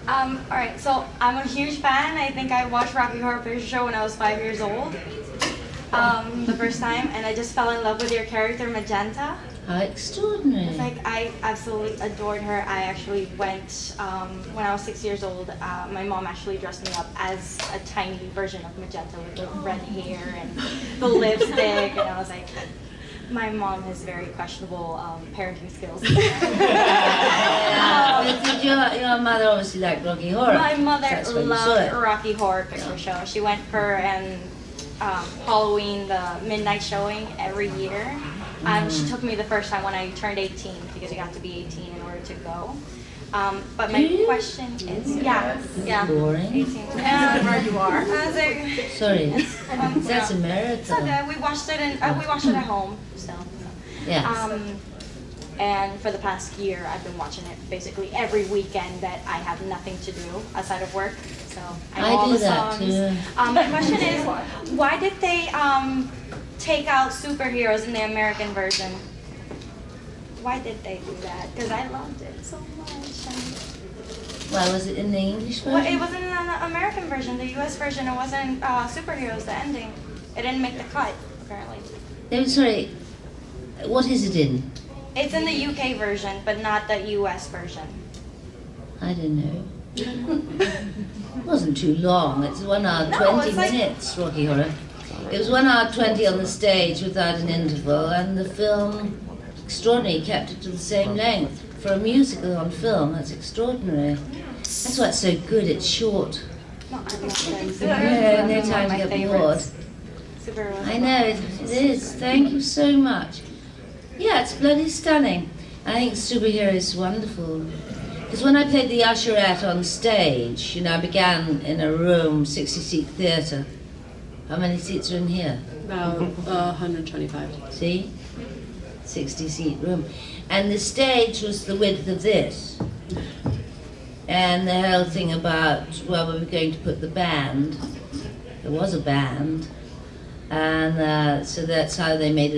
Alright, so I'm a huge fan. I think I watched Rocky Horror Picture Show when I was 5 years old. The first time, and I just fell in love with your character, Magenta. How extraordinary. It's like, I absolutely adored her. I actually went, when I was 6 years old, my mom actually dressed me up as a tiny version of Magenta with the red hair and the lipstick, and I was like, my mom has very questionable parenting skills. Did your mother obviously liked Rocky Horror? My mother loved Rocky Horror Picture Show. She went for Halloween, the midnight showing every year. She took me the first time when I turned 18 because you got to be 18 in order to go. But my question is, yeah. Boring. 18. Yeah, where you are. Sorry, that's America. It's okay. We watched it at home still. Yes. And for the past year, I've been watching it basically every weekend that I have nothing to do outside of work. So I know all the songs. Too. My question is, why did they take out superheroes in the American version? Why did they do that? Because I loved it so much. Why was it in the English version? Well, it wasn't in the American version. The U.S. version, it wasn't superheroes. The ending, it didn't make the cut apparently. I'm sorry. What is it in? It's in the UK version, but not the US version. I don't know. It wasn't too long. It's 1 hour 20 minutes, Rocky Horror. It was 1 hour 20 on the stage without an interval, and the film, extraordinary, kept it to the same length. For a musical on film, that's extraordinary. That's why it's so good, it's short. No, I love it. No time to get bored. I know, it is. Thank you so much. Yeah, it's bloody stunning. I think superhero is wonderful. Because when I played the usherette on stage, I began in a room, 60-seat theatre. How many seats are in here? About 125. See? 60-seat room. And the stage was the width of this. And the whole thing about, well, we were going to put the band. There was a band. And so that's how they made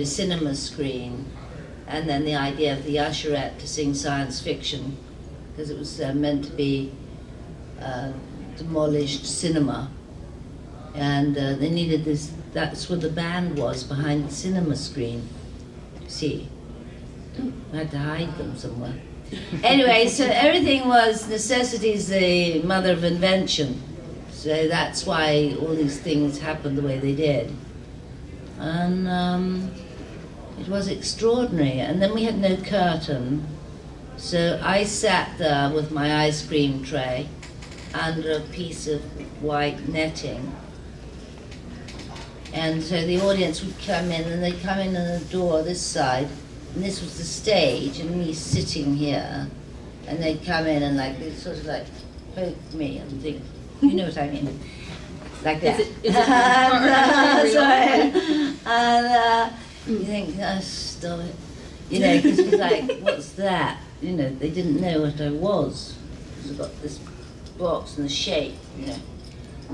a cinema screen, and then the idea of the usherette to sing science fiction, because it was meant to be demolished cinema, and they needed this. That's what the band was behind the cinema screen. See, I had to hide them somewhere. Anyway, so everything was necessity is the mother of invention. So that's why all these things happened the way they did. And it was extraordinary. And then we had no curtain. So I sat there with my ice cream tray under a piece of white netting. And so the audience would come in, and they'd come in on the door this side, and this was the stage, and me sitting here. And they'd come in and they'd sort of poke me and think, you know what I mean? Like that. Is it and you think, oh, stop it. Because it's like, what's that? They didn't know what I was. I've got this box and the shape,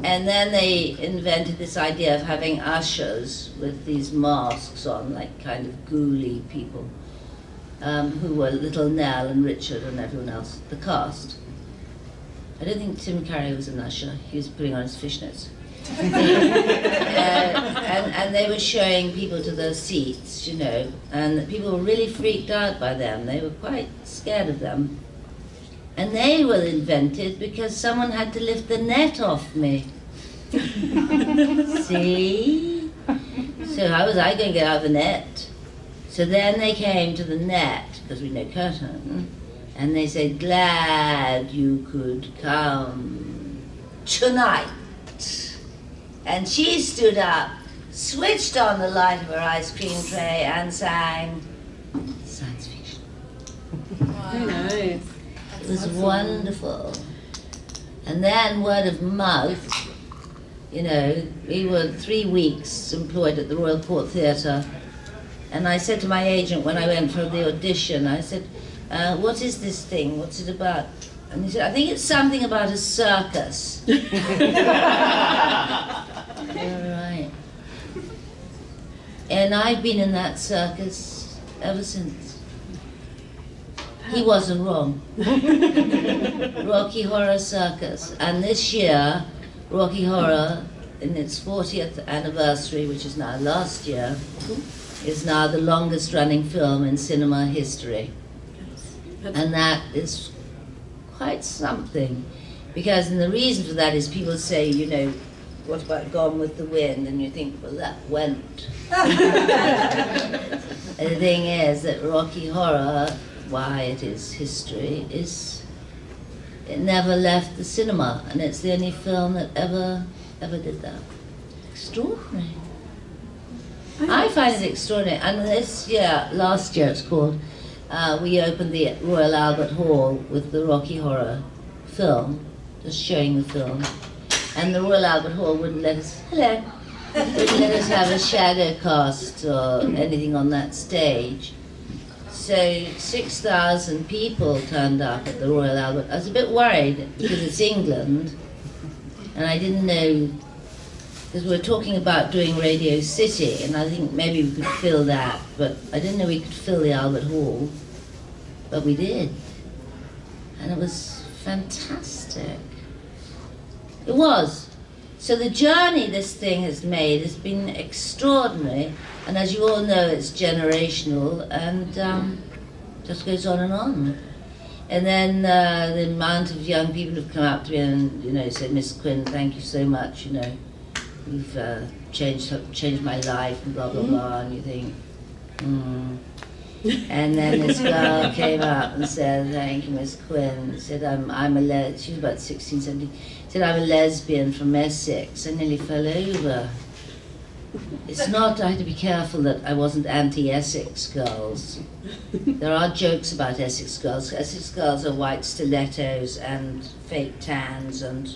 And then they invented this idea of having ushers with these masks on, like kind of ghouly people, who were Little Nell and Richard and everyone else, the cast. I don't think Tim Curry was an usher. He was putting on his fishnets. And they were showing people to their seats, and people were really freaked out by them. They were quite scared of them. And they were invented because someone had to lift the net off me. See? So how was I going to get out of the net? So then they came to the net, because we had no curtain, and they said, glad you could come tonight. And she stood up, switched on the light of her ice cream tray, and sang science fiction. Wow. Very nice. It was wonderful. And then word of mouth, we were 3 weeks employed at the Royal Court Theatre. And I said to my agent when I went for the audition, I said, what is this thing? What's it about? And he said, I think it's something about a circus. Right. And I've been in that circus ever since. He wasn't wrong. Rocky Horror Circus. And this year, Rocky Horror, in its 40th anniversary, which is now last year, is now the longest running film in cinema history. And that is quite something. Because, and the reason for that is people say, you know, what about Gone with the Wind? And you think, well, that went. The thing is that Rocky Horror, why it is history, is it never left the cinema, and it's the only film that ever did that. Extraordinary. I find it extraordinary. And this year, last year it's called, we opened the Royal Albert Hall with the Rocky Horror film, just showing the film. And the Royal Albert Hall wouldn't let us, wouldn't let us have a shadow cast or anything on that stage. So 6,000 people turned up at the Royal Albert. I was a bit worried because it's England, and I didn't know, because we were talking about doing Radio City, and I think maybe we could fill that, but I didn't know we could fill the Albert Hall, but we did. And it was fantastic. It was. So the journey this thing has made has been extraordinary, and as you all know, it's generational, and just goes on and on. And then the amount of young people who've come up to me and, you know, said, Miss Quinn, thank you so much, you know, you've changed my life, and blah, blah, blah, and you think, And then this girl came up and said, thank you, Miss Quinn, said, I'm a lesbian, she was about 16, 17, said, I'm a lesbian from Essex. I nearly fell over. It's not, I had to be careful that I wasn't anti-Essex girls. There are jokes about Essex girls. Essex girls are white stilettos and fake tans and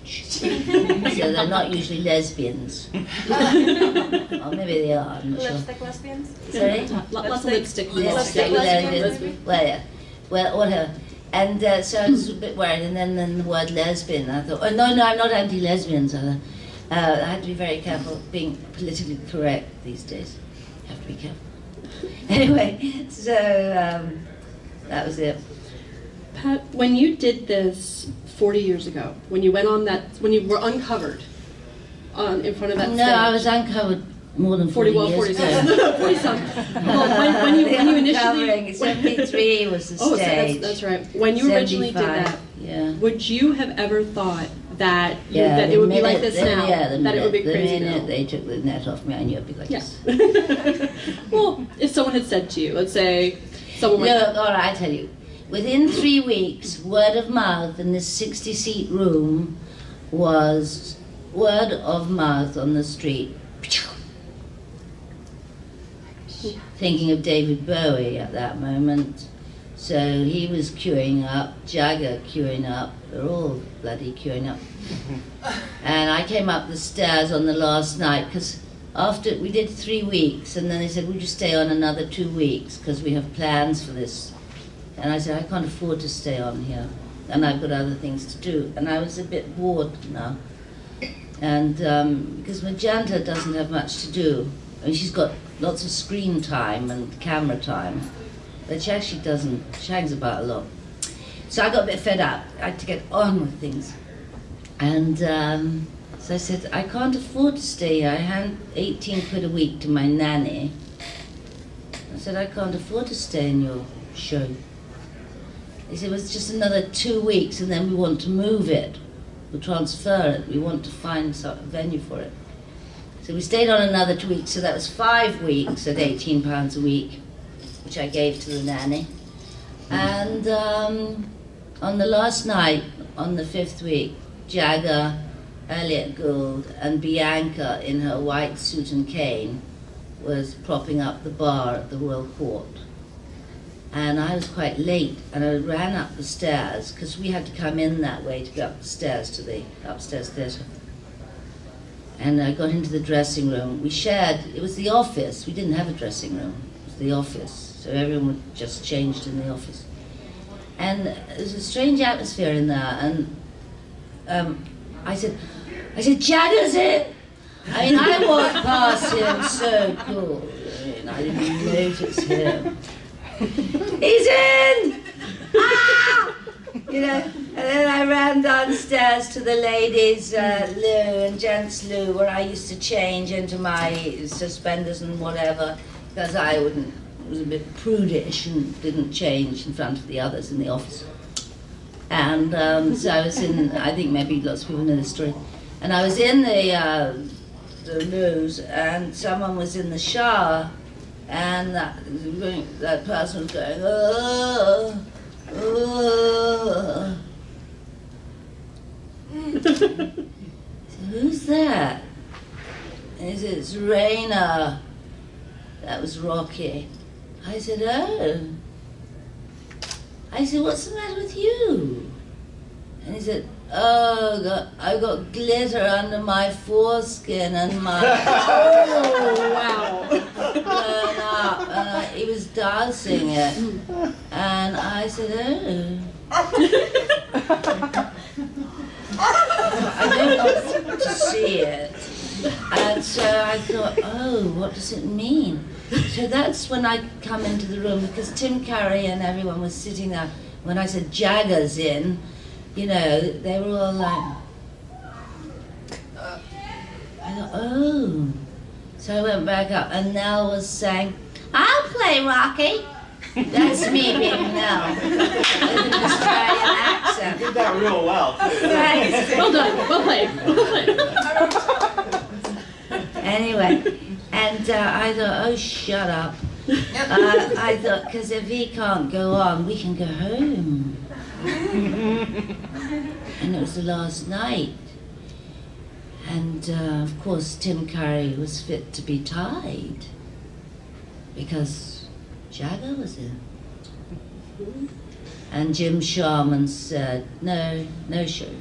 so they're not usually lesbians. Or maybe they are, I'm not sure. Lipstick lesbians? Sorry? Lots of lipstick. Lipstick lesbians. Well, yeah. Well, whatever. And so I was a bit worried, and then the word lesbian, I thought, oh, no, I'm not anti-lesbians. I had to be very careful being politically correct these days. You have to be careful. Anyway, so that was it. Pat, when you did this 40 years ago, when you went on that, when you were uncovered in front of that stage. No, I was uncovered more than 40 years ago. 40 something. Well, when you initially... 73 was the stage. So that's right. When you originally did that, would you have ever thought that that it would be like this now? That it would be crazy now? The minute they took the net off me, I knew it would be like this. Well, if someone had said to you, let's say someone like... Look, all right, I tell you. Within 3 weeks, word of mouth in this 60-seat room was word of mouth on the street. Thinking of David Bowie at that moment. So he was queuing up, Jagger queuing up, they're all bloody queuing up. And I came up the stairs on the last night, because after, we did 3 weeks, and then they said, would you stay on another 2 weeks, because we have plans for this. And I said, I can't afford to stay on here, and I've got other things to do. And I was a bit bored now. And because Magenta doesn't have much to do. I mean, she's got lots of screen time and camera time, but she actually doesn't, she hangs about a lot. So I got a bit fed up. I had to get on with things. And so I said, I can't afford to stay here. I hand 18 quid a week to my nanny. I said, I can't afford to stay in your show. He said, well, it's just another 2 weeks and then we want to move it. We'll transfer it. We want to find a venue for it. So we stayed on another 2 weeks, so that was 5 weeks at £18 a week, which I gave to the nanny. And on the last night, on the 5th week, Jagger, Elliot Gould, and Bianca in her white suit and cane was propping up the bar at the Royal Court. And I was quite late, and I ran up the stairs, because we had to come in that way to go up the stairs to the upstairs theatre. And I got into the dressing room. We shared, it was the office. We didn't have a dressing room. It was the office. So everyone just changed in the office. And there's a strange atmosphere in there. And I said, Jagger's in! I mean, I walked past him so cool. I mean, I didn't notice him. He's in! Ah! You know, and then I ran downstairs to the ladies' loo and gents' loo where I used to change into my suspenders and whatever, because I was a bit prudish and didn't change in front of the others in the office. And so I was in, I think maybe lots of people know this story, and I was in the loos and someone was in the shower and that person was going, oh, oh. So who's that? And he said, it's Raina. That was Rocky. I said, oh. I said, what's the matter with you? And he said, oh, I got glitter under my foreskin and my... Oh, wow. Blown up. And he was dousing it. And I said, oh. I don't want to see it. And so I thought, oh, what does it mean? So that's when I come into the room, because Tim Curry and everyone was sitting there. When I said Jagger's in, you know, they were all like, I thought, oh. So I went back up and Nell was saying, I'll play Rocky. That's me being Nell. With an Australian accent. You did that real well, too. Thanks. Well done. Well played. Well played. Anyway, and I thought, oh, shut up. I thought, because if he can't go on, we can go home. And it was the last night. And of course, Tim Curry was fit to be tied because Jagger was in. And Jim Sharman said, no, no show.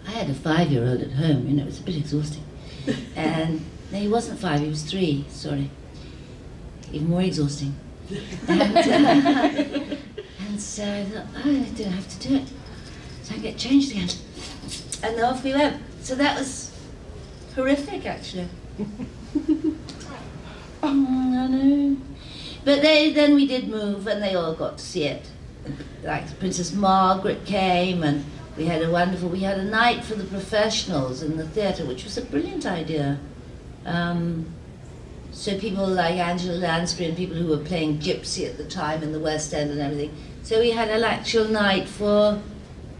I had a 5-year-old at home, you know, it was a bit exhausting. And no, he wasn't 5, he was 3, sorry. Even more exhausting. And so I thought, oh, I don't have to do it. So I get changed again. And off we went. So that was horrific, actually. I know. But then we did move and they all got to see it. Like Princess Margaret came and we had a night for the professionals in the theatre, which was a brilliant idea. So people like Angela Lansbury and people who were playing Gypsy at the time in the West End and everything. So we had an actual night for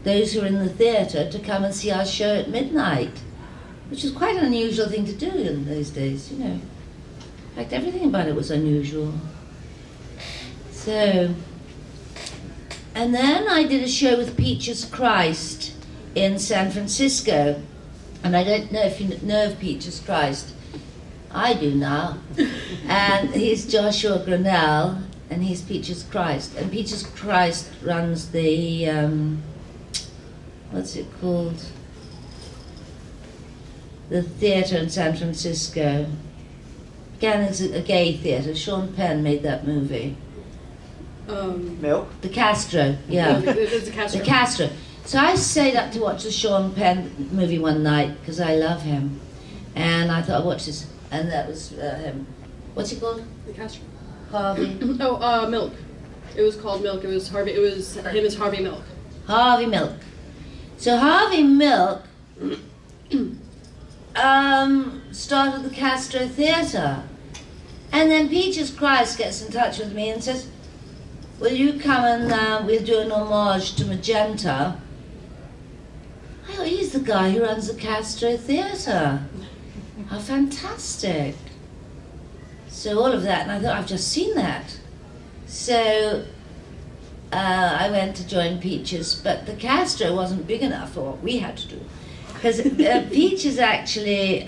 those who were in the theatre to come and see our show at midnight, which was quite an unusual thing to do in those days, you know. In fact, everything about it was unusual. So, and then I did a show with Peaches Christ in San Francisco. And I don't know if you know of Peaches Christ. I do now. And he's Joshua Grinnell, and he's Peaches Christ. And Peaches Christ runs the, what's it called? The theatre in San Francisco. Again, it's a gay theatre. Sean Penn made that movie. Milk? The Castro, yeah. It's the Castro. The Castro. So I stayed up to watch the Sean Penn movie one night because I love him. And I thought I'd watch this. And that was him. What's he called? The Castro. Harvey. Oh, Milk. It was called Milk. It was Harvey. It was him as Harvey Milk. Harvey Milk. So Harvey Milk started the Castro Theatre. And then Peaches Christ gets in touch with me and says, will you come and we'll do an homage to Magenta? I thought, he's the guy who runs the Castro Theatre. How fantastic. So all of that, and I thought, I've just seen that. So I went to join Peaches, but the Castro wasn't big enough for what we had to do. Because Peaches actually,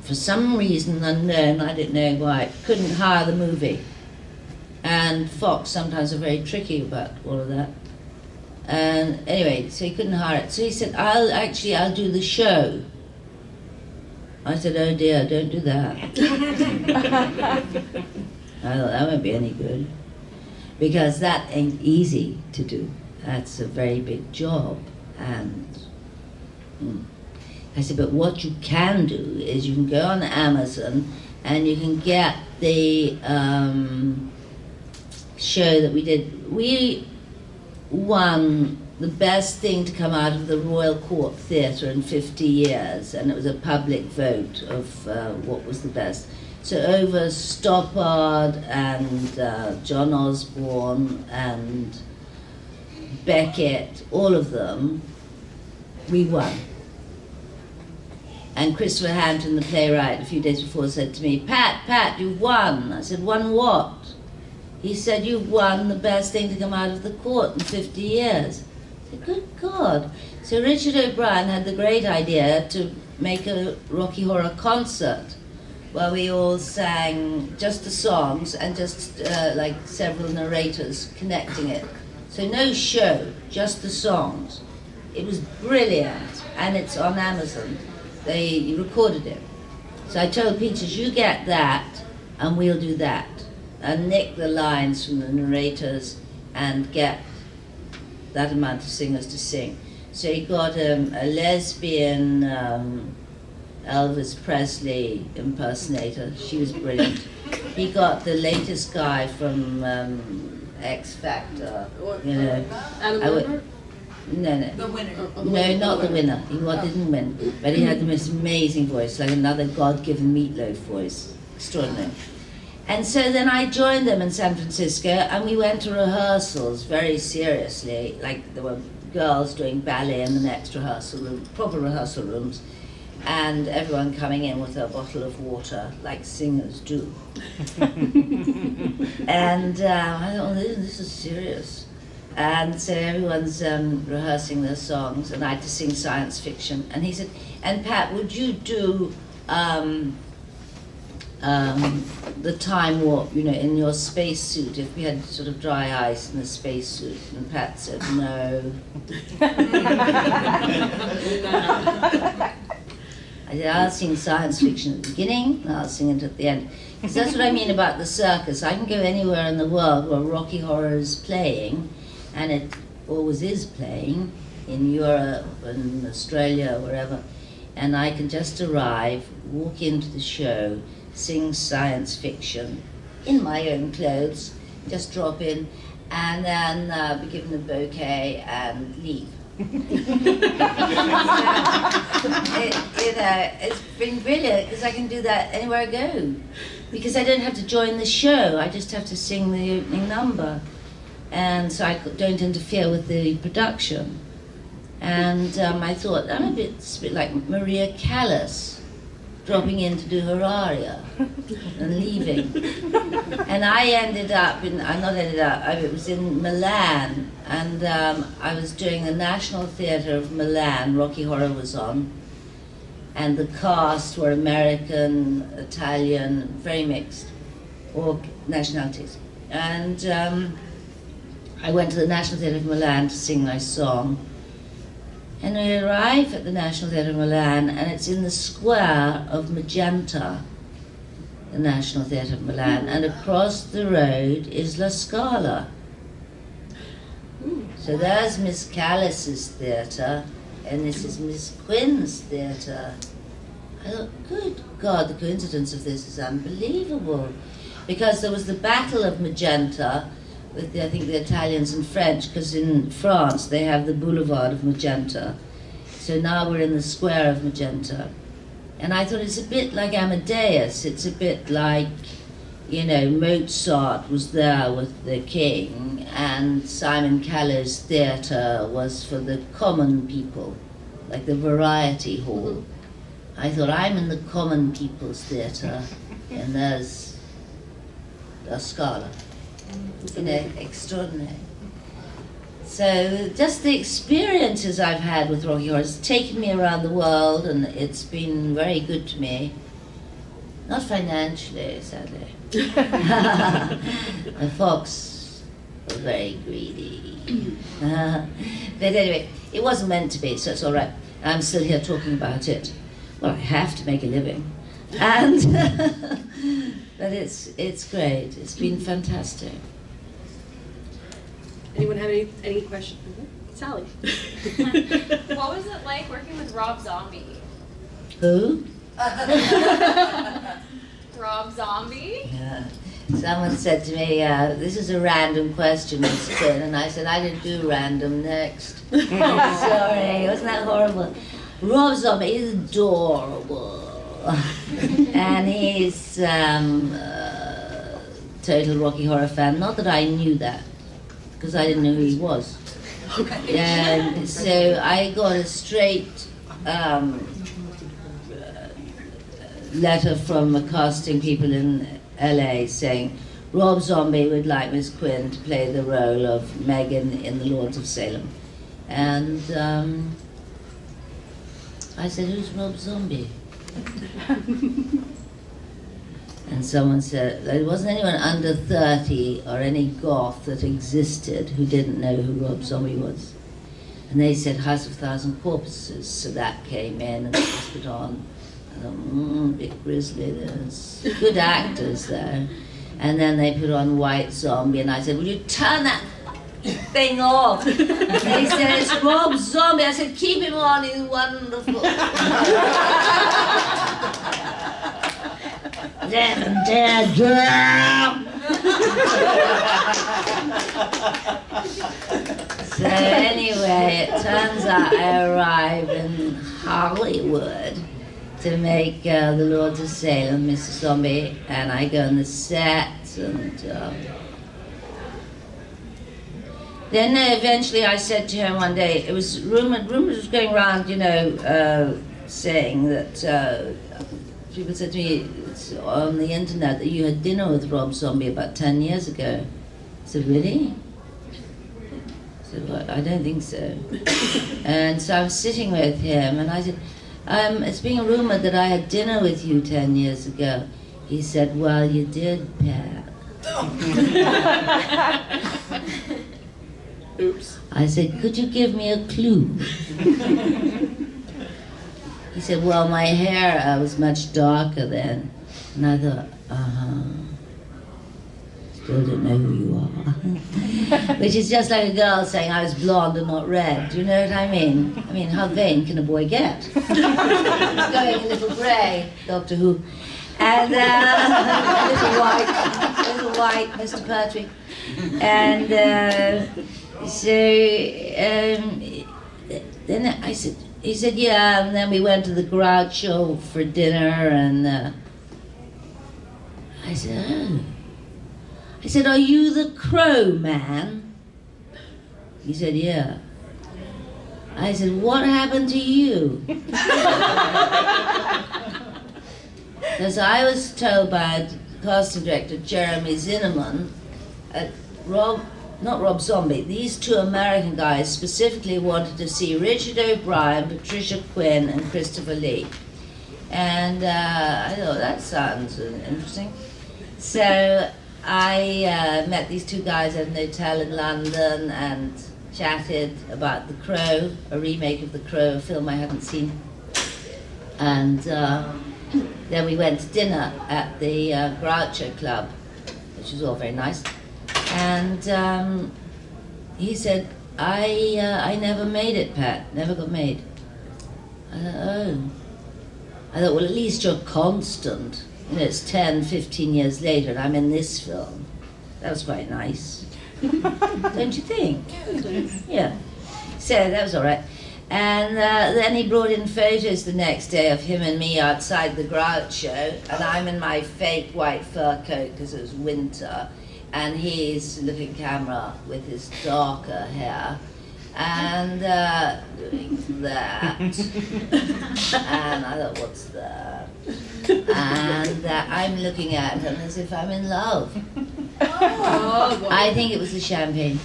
for some reason unknown, I don't know why, couldn't hire the movie. And Fox sometimes are very tricky about all of that. And anyway, so he couldn't hire it. So he said, I'll do the show. I said, oh dear, don't do that. I thought, that won't be any good. Because that ain't easy to do. That's a very big job. And I said, but what you can do is you can go on Amazon and you can get the show that we did. We won the best thing to come out of the Royal Court Theatre in 50 years, and it was a public vote of what was the best. So over Stoppard and John Osborne and Beckett, all of them, we won. And Christopher Hampton, the playwright, a few days before said to me, Pat, you've won. I said, won what? He said, you've won the best thing to come out of the court in 50 years. I said, good God. So Richard O'Brien had the great idea to make a Rocky Horror concert where we all sang just the songs and just like several narrators connecting it. So no show, just the songs. It was brilliant, and it's on Amazon. They recorded it. So I told Peters, you get that, and we'll do that. And nick the lines from the narrators and get that amount of singers to sing. So he got a lesbian Elvis Presley impersonator. She was brilliant. He got the latest guy from X Factor. You know. Adam No. The winner. No, not the winner. He didn't win, but he had the most amazing voice, like another God-given Meatloaf voice. Extraordinary. And so then I joined them in San Francisco, and we went to rehearsals very seriously. Like there were girls doing ballet in the next rehearsal room, proper rehearsal rooms, and everyone coming in with a bottle of water, like singers do. And I thought, oh, this is serious. And so everyone's rehearsing their songs, and I had to sing science fiction. And he said, and Pat, would you do the time warp, you know, in your spacesuit, if we had sort of dry ice in the spacesuit? And Pat said, no. I said, I'll sing science fiction at the beginning, and I'll sing it at the end. Because that's what I mean about the circus. I can go anywhere in the world where Rocky Horror is playing, and it always is playing, in Europe and Australia, wherever, and I can just arrive, walk into the show, sing science fiction in my own clothes, just drop in, and then be given a bouquet and leave. It's been brilliant because I can do that anywhere I go, because I don't have to join the show, I just have to sing the opening number, and so I don't interfere with the production. And I thought, I'm a bit like Maria Callas, dropping in to do her aria and leaving. And I ended up it was in Milan, and I was doing the National Theatre of Milan, Rocky Horror was on, and the cast were American, Italian, very mixed, all nationalities. And I went to the National Theatre of Milan to sing my song. And we arrive at the National Theatre of Milan, and it's in the square of Magenta, the National Theatre of Milan, and across the road is La Scala. So there's Miss Callas's theatre, and this is Miss Quinn's theatre. I thought, good God, the coincidence of this is unbelievable. Because there was the Battle of Magenta, with I think the Italians and French, because in France they have the Boulevard of Magenta. So now we're in the square of Magenta. And I thought it's a bit like Amadeus, it's a bit like, you know, Mozart was there with the king, and Simon Callow's theatre was for the common people, like the Variety Hall. I thought, I'm in the common people's theatre, and there's La Scala. You know, extraordinary. So just the experiences I've had with Rocky Horror has taken me around the world, and it's been very good to me. Not financially, sadly. The Fox was very greedy. But anyway, it wasn't meant to be, so it's all right. I'm still here talking about it. Well, I have to make a living. And but it's great. It's been fantastic. Anyone have any questions? Sally. What was it like working with Rob Zombie? Who? Rob Zombie? Yeah. Someone said to me, this is a random question, Miss Quinn, and I said, I didn't do random next. Sorry, wasn't that horrible? Rob Zombie is adorable. And he's total Rocky Horror fan. Not that I knew that, because I didn't know who he was. And so I got a straight letter from casting people in LA saying Rob Zombie would like Miss Quinn to play the role of Megan in The Lords of Salem. And I said, who's Rob Zombie? And someone said, there wasn't anyone under 30 or any goth that existed who didn't know who Rob Zombie was. And they said House of Thousand Corpses, so that came in and it was put on. I thought, bit grisly, there's good actors there. And then they put on White Zombie, and I said, will you turn that thing off? They said, it's Rob Zombie. I said, keep him on, he's wonderful. Then dead girl. So anyway, it turns out I arrived in Hollywood to make The Lords of Salem, Mr. Zombie, and I go on the set, and then eventually I said to him one day, it was rumors was going around, you know, saying that people said to me on the internet that you had dinner with Rob Zombie about 10 years ago. I said, really? I said, well, I don't think so. And so I was sitting with him, and I said, it's being rumoured that I had dinner with you 10 years ago. He said, well, you did, Pat. Oops. I said, could you give me a clue? He said, well, my hair was much darker then. And I thought, still don't know who you are. Which is just like a girl saying I was blonde and not red. Do you know what I mean? I mean, how vain can a boy get? He's going a little grey, Doctor Who. And a little white, Mr. Patrick. And then I said, he said, yeah, and then we went to the Groucho for dinner, and I said, oh. I said, are you the Crow Man? He said, yeah. I said, what happened to you? Because I was told by casting director Jeremy Zinnemann, not Rob Zombie, these two American guys specifically wanted to see Richard O'Brien, Patricia Quinn, and Christopher Lee. And I thought, that sounds interesting. So I met these two guys at an hotel in London and chatted about The Crow, a remake of The Crow, a film I hadn't seen. And then we went to dinner at the Groucho Club, which was all very nice. And he said, I never made it, Pat, never got made. I thought, oh. I thought, well, at least you're constant. You know, it's 10, 15 years later, and I'm in this film. That was quite nice. Don't you think? Yeah. So that was all right. And then he brought in photos the next day of him and me outside the Groucho, and I'm in my fake white fur coat because it was winter, and he's looking camera with his darker hair, and doing that. And I thought, what's that? And I'm looking at him as if I'm in love. Oh, I think it was the champagne.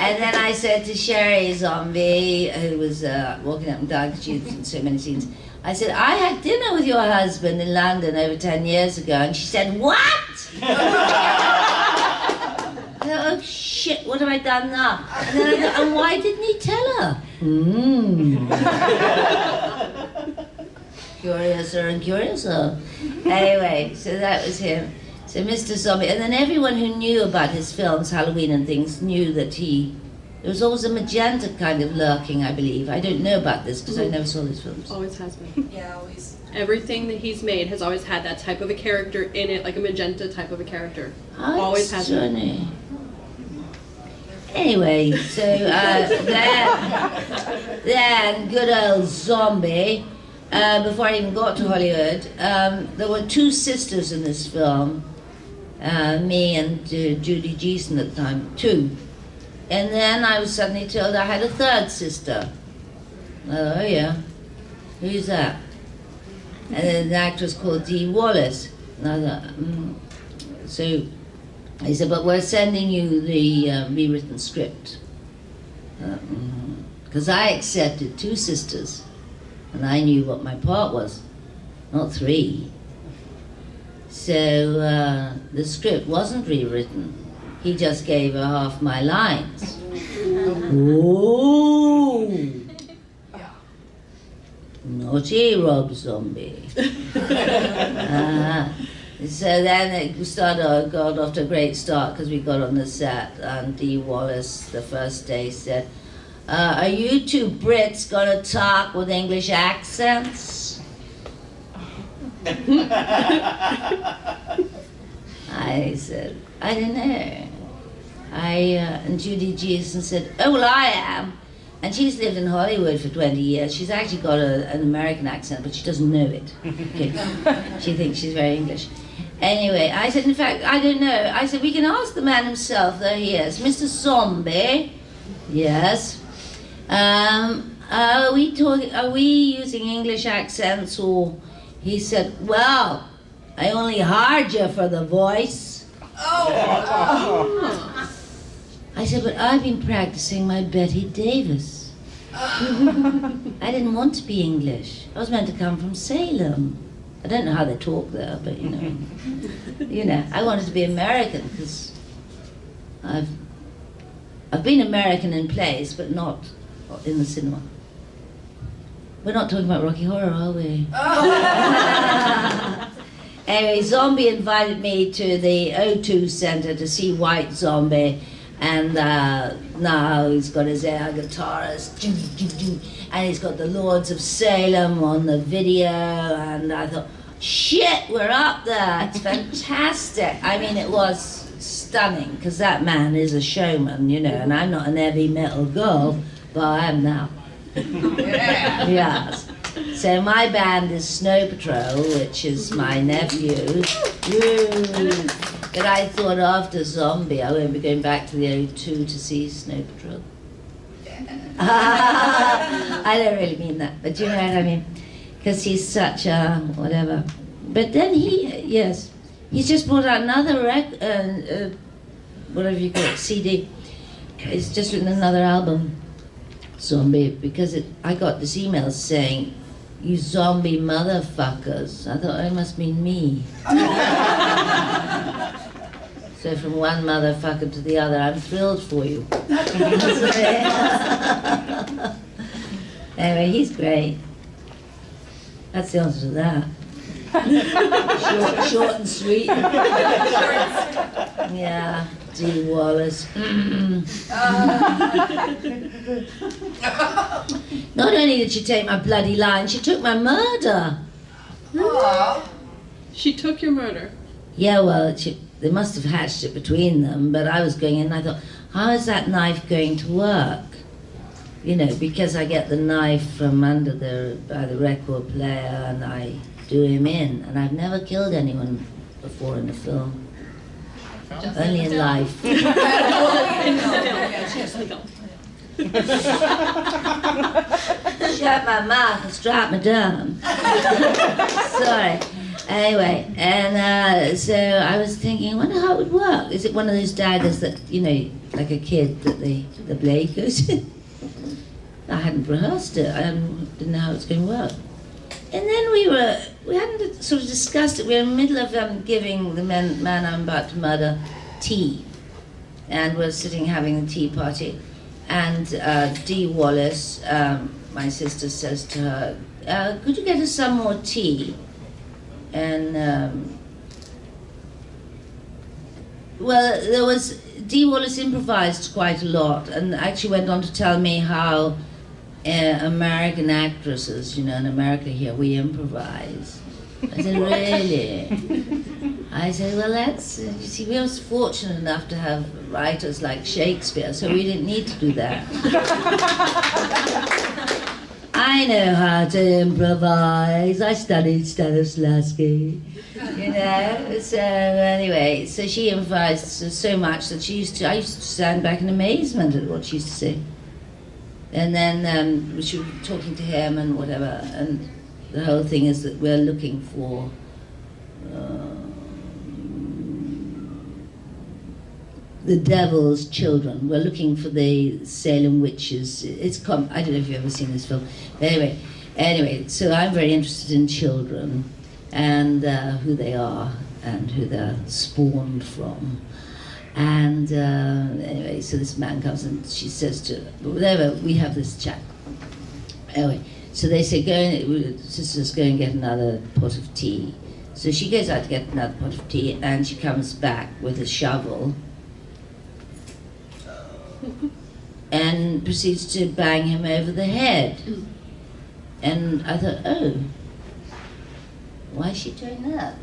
And then I said to Sherry Zombie, who was walking up and down, because she'd seen so many scenes, I said, I had dinner with your husband in London over 10 years ago. And she said, what? I thought, oh shit, what have I done now? And then I thought, and why didn't he tell her? Curiouser and curiouser. Anyway, so that was him. So Mr. Zombie, and then everyone who knew about his films, Halloween and things, knew that he There was always a Magenta kind of lurking, I believe. I don't know about this because I never saw these films. Always has been. Yeah, always. Everything that he's made has always had that type of a character in it, like a Magenta type of a character. Oh, Always has been. funny. Anyway, so then good old Zombie. Before I even got to Hollywood, there were two sisters in this film, me and Judy Geeson at the time, two. And then I was suddenly told I had a third sister. Oh yeah, who's that? And then an actress called Dee Wallace. And I thought, So he said, but we're sending you the rewritten script. Because I accepted two sisters, and I knew what my part was, not three. So the script wasn't rewritten. He just gave her half my lines. Oh! Naughty Rob Zombie. So then it got off to a great start because we got on the set, and Dee Wallace the first day said, are you two Brits going to talk with English accents? I said, I don't know. And Judy Geeson said, oh, well, I am. And she's lived in Hollywood for 20 years. She's actually got an American accent, but she doesn't know it. Okay. She thinks she's very English. Anyway, I said, in fact, I don't know. I said, we can ask the man himself. There he is. Mr. Zombie. Yes. Are we using English accents, or... He said, well, I only hired you for the voice. Oh! I said, but I've been practicing my Betty Davis. I didn't want to be English. I was meant to come from Salem. I don't know how they talk there, but you know, I wanted to be American because I've been American in plays, but not in the cinema. We're not talking about Rocky Horror, are we? Anyway, Zombie invited me to the O2 Center to see White Zombie, and now he's got his air guitarist, and he's got the Lords of Salem on the video, and I thought, shit, we're up there, it's fantastic. I mean, it was stunning, because that man is a showman, you know, and I'm not an heavy metal girl, but I am now. Yes. So my band is Snow Patrol, which is my nephew. But I thought after Zombie, I won't be going back to the O2 to see Snow Patrol. I don't really mean that, but you know what I mean? Because he's such a whatever. But then he's just brought out another whatever you call it, CD. He's just written another album. Zombie, because I got this email saying, you zombie motherfuckers. I thought, it must mean me. So from one motherfucker to the other, I'm thrilled for you. Anyway, he's great. That's the answer to that. Short and sweet. Yeah, Dee Wallace. Not only did she take my bloody line, she took my murder. She took your murder? Yeah, well, they must have hatched it between them, but I was going in and I thought, how is that knife going to work? You know, because I get the knife from under by the record player and I do him in, and I've never killed anyone before in a film. Only in life. Shut my mouth and strap me down. Sorry. Anyway, and so I was thinking, I wonder how it would work. Is it one of those daggers that, you know, like a kid, that the blade goes in? I hadn't rehearsed it. I didn't know how it was going to work. And then we hadn't sort of discussed it. We were in the middle of giving the man I'm about to murder tea. And we're sitting having a tea party. And Dee Wallace, my sister, says to her, could you get us some more tea? And, well, Dee Wallace improvised quite a lot, and actually went on to tell me how American actresses, you know, in America here, we improvise. I said, really? I said, well, that's, you see, we were fortunate enough to have writers like Shakespeare, so we didn't need to do that. I know how to improvise. I studied Stanislavski, you know. So anyway, so she improvised so much that I used to stand back in amazement at what she used to say. And then she was talking to him and whatever, and the whole thing is that we're looking for the devil's children. We're looking for the Salem witches. I don't know if you've ever seen this film. But anyway, so I'm very interested in children and who they are and who they're spawned from. And anyway, so this man comes and she says to, whatever, we have this chat. Anyway, so they say, sisters, go and get another pot of tea. So she goes out to get another pot of tea, and she comes back with a shovel and proceeds to bang him over the head. And I thought, oh, why is she doing that?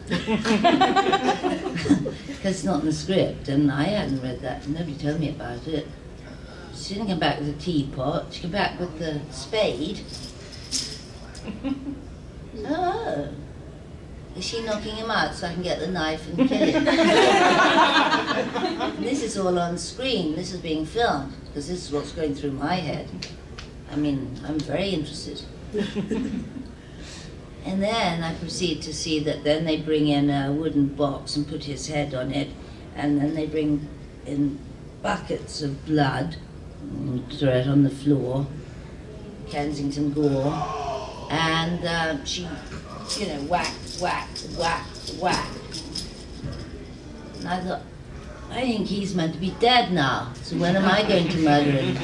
Because it's not in the script, and I hadn't read that, and nobody told me about it. She didn't come back with a teapot, she came back with the spade. Oh, is she knocking him out so I can get the knife and kill him? This is all on screen, this is being filmed, because this is what's going through my head. I mean, I'm very interested. And then I proceed to see that then they bring in a wooden box and put his head on it, and then they bring in buckets of blood and throw it on the floor, Kensington gore, and she, you know, whack, whack, whack, whack. And I thought, I think he's meant to be dead now, so when am I going to murder him?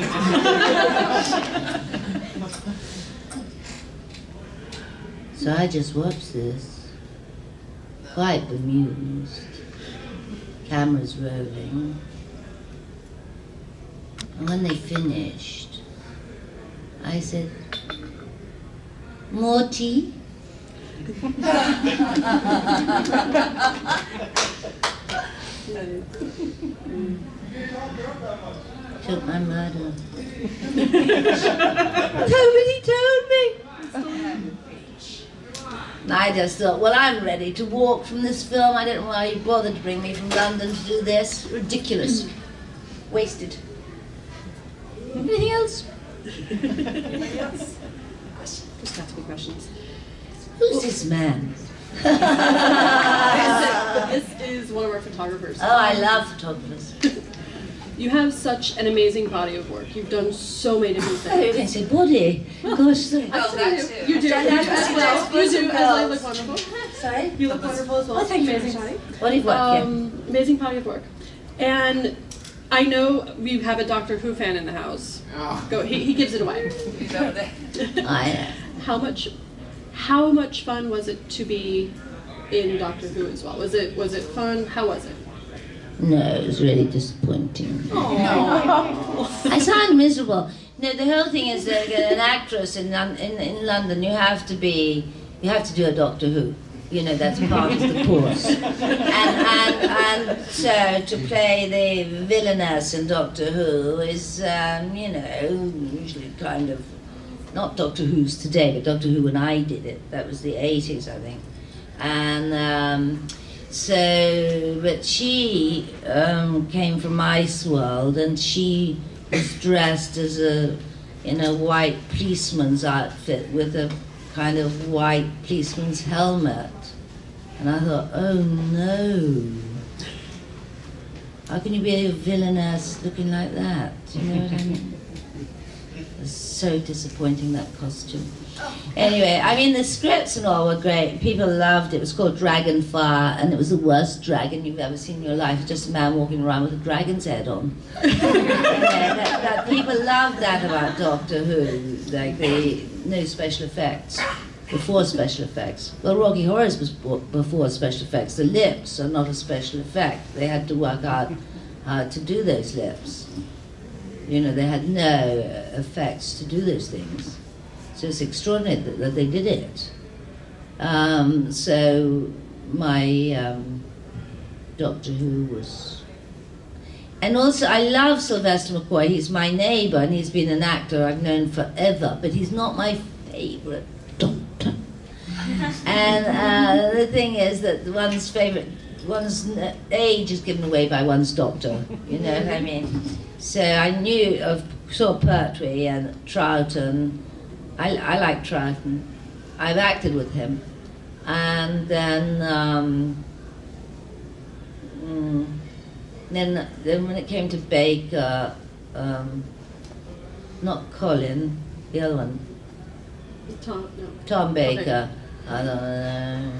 So I just watched this, quite bemused, cameras rolling, and when they finished, I said, more tea? Took my murder. Nobody told me. I just thought, well, I'm ready to walk from this film. I don't know why you bothered to bring me from London to do this. Ridiculous. Wasted. Anything else? Anybody else? Just got to be questions. Who's this man? This is one of our photographers. Oh, I love photographers. You have such an amazing body of work. You've done so many different Oh, you things. can say body. Gosh, sorry. Oh, that too. You do. Done that as too. well. You do. As I look wonderful. Sorry? You look wonderful as well. Oh, thank you. Amazing body. Body of work, yeah. Amazing body of work. And I know we have a Doctor Who fan in the house. Go. He gives it away. I know. How much fun was it to be in Doctor Who as well? Was it fun? How was it? No, it was really disappointing. Oh. I sound miserable. No, the whole thing is that an actress in London, you have to do a Doctor Who. You know, that's part of the course. And so to play the villainess in Doctor Who is, you know, usually kind of, not Doctor Who's today, but Doctor Who when I did it. That was the 80s, I think. And but she came from Iceworld, and she was dressed as in a white policeman's outfit with a kind of white policeman's helmet. And I thought, oh no. How can you be a villainess looking like that? Do you know what I mean? It was so disappointing, that costume. Anyway, I mean, the scripts and all were great. People loved it. It was called Dragonfire, and it was the worst dragon you've ever seen in your life. Just a man walking around with a dragon's head on. that people loved that about Doctor Who, like no special effects, before special effects. Well, Rocky Horrors was before special effects. The lips are not a special effect. They had to work out how to do those lips. You know, they had no effects to do those things. So it's extraordinary that they did it. So my Doctor Who was... And also, I love Sylvester McCoy. He's my neighbour, and he's been an actor I've known forever, but he's not my favourite Doctor. And the thing is that one's age is given away by one's doctor, you know what I mean? So I saw Pertwee and Troughton. I like Troughton. I've acted with him. And then when it came to Baker, not Colin, the other one. Tom Baker. I don't know.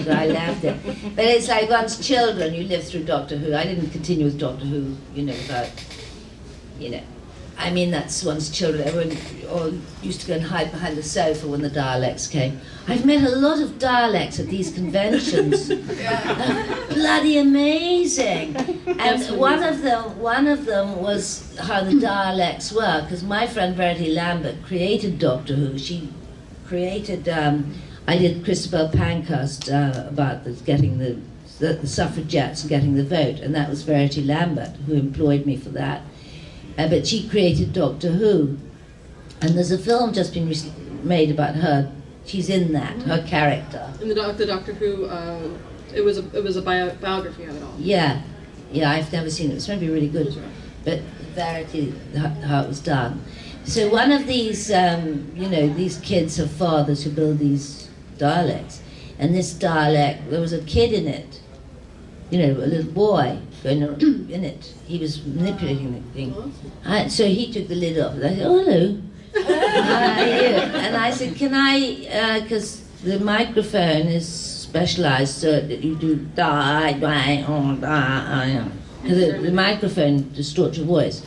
So I left it. But it's like one's children, you live through Doctor Who. I didn't continue with Doctor Who, you know, but, you know. I mean, that's one's children. Everyone all used to go and hide behind the sofa when the Daleks came. I've met a lot of Daleks at these conventions. Bloody amazing. And one of them was how the Daleks were, because my friend Verity Lambert created Doctor Who. She created, I did Christabel Pankhurst about getting the suffragettes and getting the vote, and that was Verity Lambert who employed me for that. But she created Doctor Who, and there's a film just been made about her. She's in that, her character. In the Doctor Who, it was a biography of it all. Yeah, I've never seen it. It's going to be really good. But Verity, how it was done. So one of these, you know, these kids have fathers who build these Daleks, and this Dalek, there was a kid in it, you know, a little boy going in it. He was manipulating the thing. So he took the lid off, and I said, "Oh, hello." And I said, "Can I?" Because the microphone is specialised so that you do because the microphone distorts your voice.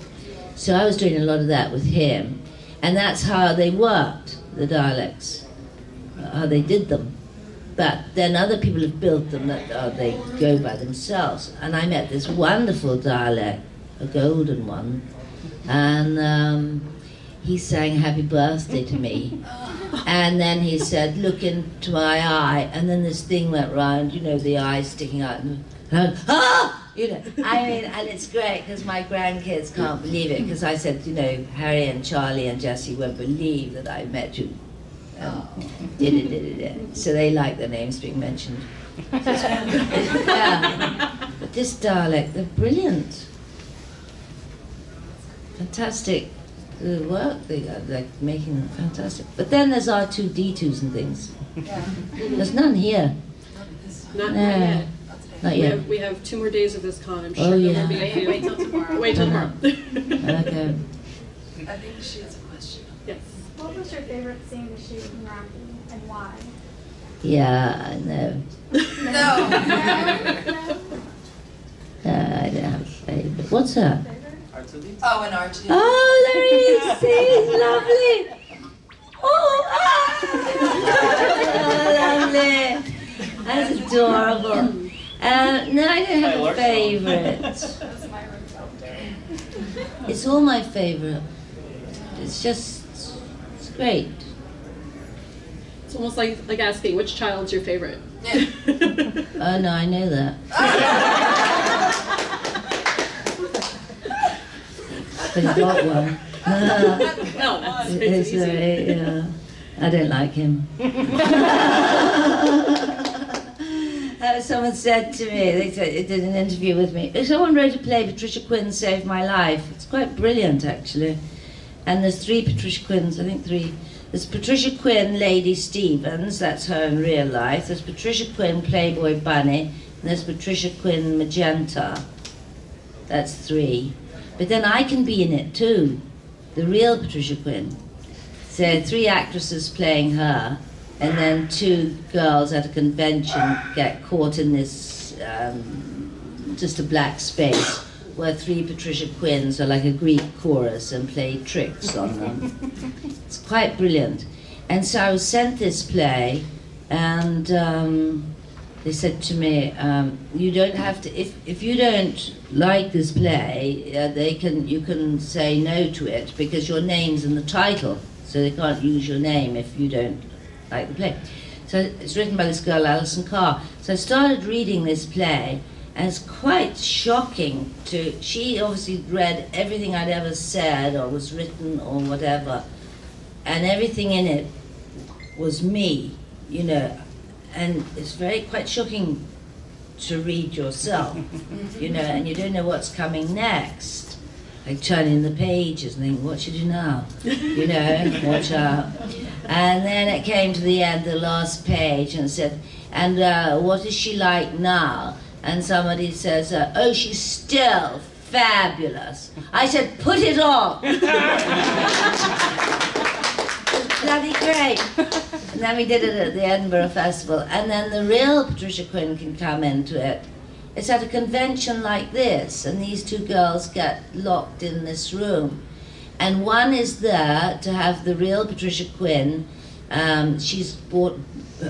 So I was doing a lot of that with him, and that's how they worked, the Daleks, how they did them. But then other people have built them that they go by themselves. And I met this wonderful Dalek, a golden one, and he sang Happy Birthday to me. And then he said, "Look into my eye," and then this thing went round, you know, the eye sticking out, and I went, "Ah!" You know, I mean, and it's great because my grandkids can't believe it, because I said, you know, Harry and Charlie and Jessie won't believe that I met you. So they like their names being mentioned. Yeah. But this Dalek, they're brilliant. Fantastic work they're making, fantastic. But then there's R2-D2s and things. Yeah. There's none here. Not yet. Not yet. We have 2 more days of this con. I'm sure Oh, there yeah. will be a few. Wait till tomorrow. Wait till tomorrow. Okay. I think she has a question. Yes. What was your favorite scene to shoot in Rocky, and why? Yeah, I know. No. I don't have a favorite. What's that? R2D2. Oh, and R2. Oh, there he is. See, he's lovely. Oh, lovely. That's adorable. No, I don't have a favorite. That's my room. It's all my favorite. It's just, it's great. It's almost like asking which child's your favorite. Yeah. Oh no, I know that. But he got one. No, that's It's, easy. yeah. I don't like him. Someone said to me, they did an interview with me, someone wrote a play, Patricia Quinn Saved My Life. It's quite brilliant, actually. And there's 3 Patricia Quinns, I think 3. There's Patricia Quinn, Lady Stevens, that's her in real life. There's Patricia Quinn, Playboy Bunny. And there's Patricia Quinn, Magenta. That's 3. But then I can be in it too, the real Patricia Quinn. So 3 actresses playing her, and then 2 girls at a convention get caught in this, just a black space, where 3 Patricia Quinns are like a Greek chorus and play tricks on them. It's quite brilliant. And so I was sent this play, and they said to me, you don't have to, if you don't like this play, you can say no to it because your name's in the title, so they can't use your name if you don't like the play. So it's written by this girl, Alison Carr. So I started reading this play, and it's quite shocking she obviously read everything I'd ever said or was written or whatever, and everything in it was me, you know, and it's quite shocking to read yourself, you know, and you don't know what's coming next. Like turning the pages and thinking, what should you do now? You know, watch out. And then it came to the end, the last page, and it said, and what is she like now? And somebody says, oh, she's still fabulous. I said, put it on. It was bloody great. And then we did it at the Edinburgh Festival. And then the real Patricia Quinn can come into it. It's at a convention like this, and these two girls get locked in this room. And one is there to have the real Patricia Quinn. She's bought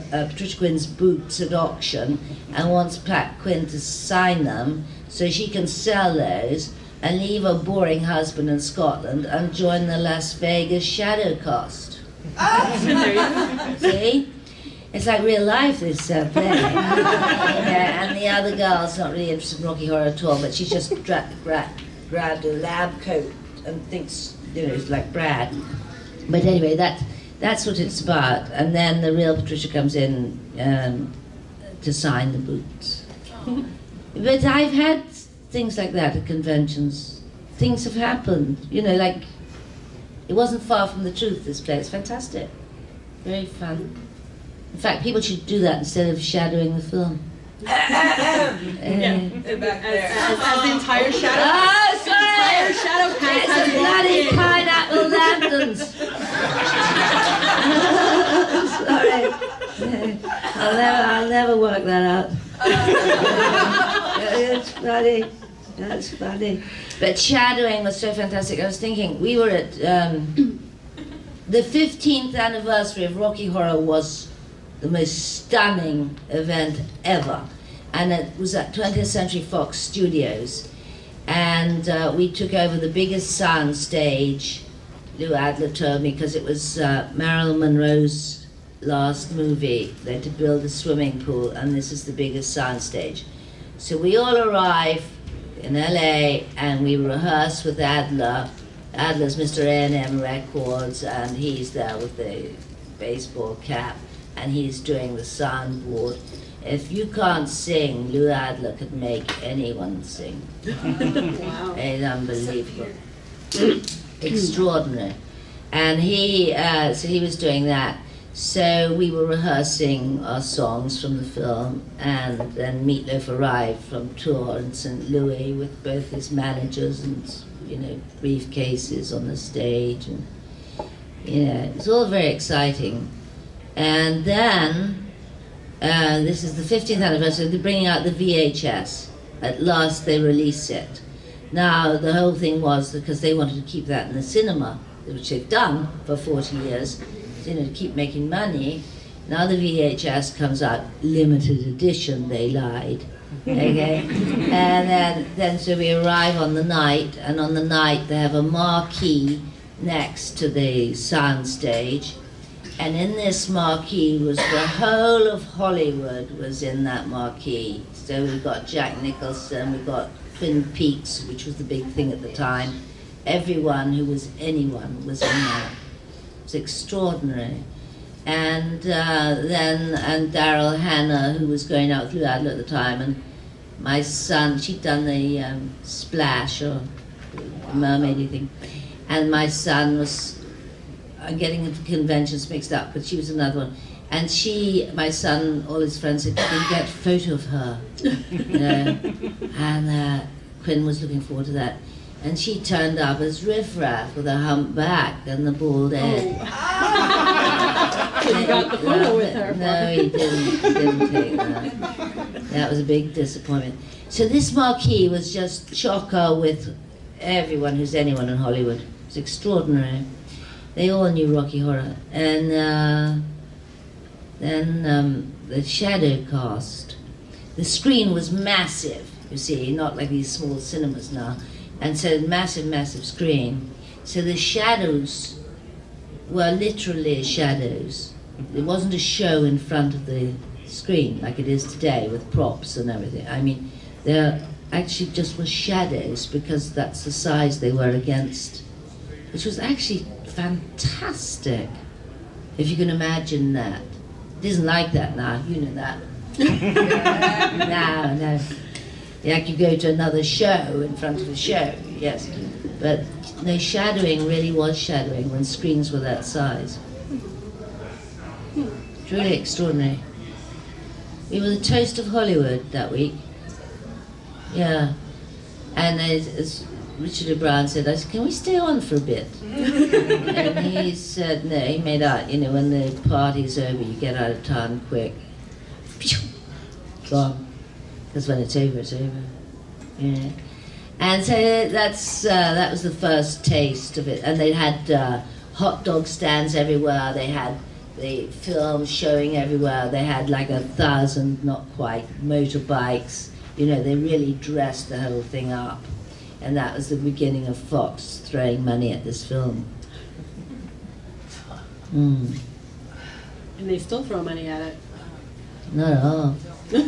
Patricia Quinn's boots at auction and wants Pat Quinn to sign them so she can sell those and leave her boring husband in Scotland and join the Las Vegas shadow cast. See? It's like real life, this play. Yeah, and the other girl's not really interested in Rocky Horror at all, but she's just grabbed a lab coat and thinks, you know, it's like Brad. But anyway, that's what it's about. And then the real Patricia comes in to sign the boots. But I've had things like that at conventions. Things have happened, you know, like, it wasn't far from the truth, this play. It's fantastic. Very fun. In fact, people should do that instead of shadowing the film. As the entire shadow. Oh, sorry! Entire shadow cast It's a bloody pineapple lanterns. Sorry. I'll never work that out. It's funny. That's funny. But shadowing was so fantastic. I was thinking, we were at the 15th anniversary of Rocky Horror was the most stunning event ever. And it was at 20th Century Fox Studios. And we took over the biggest sound stage, Lou Adler told me, because it was Marilyn Monroe's last movie. They had to build a swimming pool, and this is the biggest sound stage. So we all arrive in LA, and we rehearse with Adler. Adler's Mr. A&M Records, and he's there with the baseball cap, and he's doing the soundboard. If you can't sing, Lou Adler could make anyone sing. Wow. It's unbelievable. Extraordinary. And so he was doing that. So we were rehearsing our songs from the film, and then Meatloaf arrived from tour in St. Louis with both his managers and, you know, briefcases on the stage, and, you know, it was all very exciting. And then, this is the 15th anniversary, they're bringing out the VHS. At last they release it. Now, the whole thing was because they wanted to keep that in the cinema, which they've done for 40 years, you know, to keep making money. Now the VHS comes out, limited edition, they lied. Okay? And then so we arrive on the night, and on the night they have a marquee next to the sound stage. And in this marquee was the whole of Hollywood was in that marquee. So we got Jack Nicholson, we got Twin Peaks, which was the big thing at the time. Everyone who was anyone was in that. It was extraordinary. And and Daryl Hannah, who was going out through Adler at the time, and my son, she'd done the Splash or mermaidy thing, and my son was. I'm getting into conventions mixed up, but she was another one. And my son, all his friends said, "Can you get a photo of her?" You know? And Quinn was looking forward to that. And she turned up as riffraff with a hump back and the bald head. So you got the photo with her? No, he didn't take that. That was a big disappointment. So this marquee was just chock-a with everyone who's anyone in Hollywood. It was extraordinary. They all knew Rocky Horror. And then the shadow cast the screen was massive, you see, not like these small cinemas now. And so massive, massive screen. So the shadows were literally shadows. It wasn't a show in front of the screen like it is today with props and everything. I mean, there actually just were shadows because that's the size they were against, which was actually fantastic, if you can imagine that. It isn't like that now, you know that. No. Like you go to another show in front of a show, yes. But no, shadowing really was shadowing when screens were that size. It's really extraordinary. We were the toast of Hollywood that week. Yeah. And as Richard O'Brien said, I said, can we stay on for a bit? And he said, no, he made out, you know, when the party's over, you get out of town quick. Gone. Because when it's over, it's over. Yeah. And so that was the first taste of it. And they had hot dog stands everywhere. They had the film showing everywhere. They had like 1,000, not quite, motorbikes. You know, they really dressed the whole thing up. And that was the beginning of Fox throwing money at this film. Mm. And they still throw money at it. Not at all. They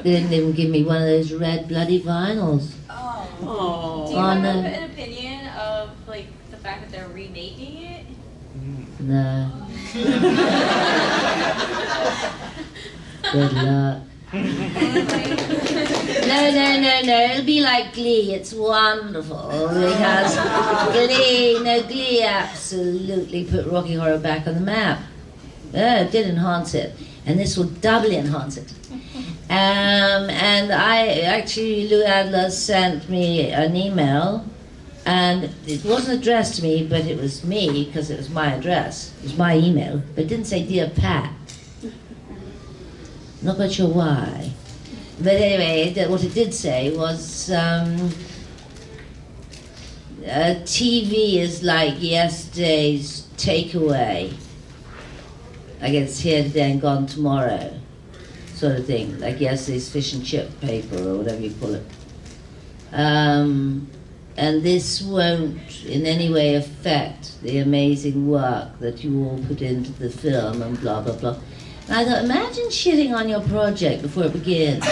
didn't even give me one of those red bloody vinyls. Oh. Do you have an opinion of like the fact that they're remaking it? No. Good luck. No. It'll be like Glee. It's wonderful because Glee absolutely put Rocky Horror back on the map. It did enhance it, and this will doubly enhance it. And Lou Adler sent me an email, and it wasn't addressed to me, but it was me because it was my address. It was my email, but it didn't say Dear Pat. Not quite sure why. But anyway, what it did say was TV is like yesterday's takeaway. Like it's here today and gone tomorrow, sort of thing. Like yesterday's fish and chip paper or whatever you call it. And this won't in any way affect the amazing work that you all put into the film and blah, blah, blah. And I thought, imagine shitting on your project before it begins.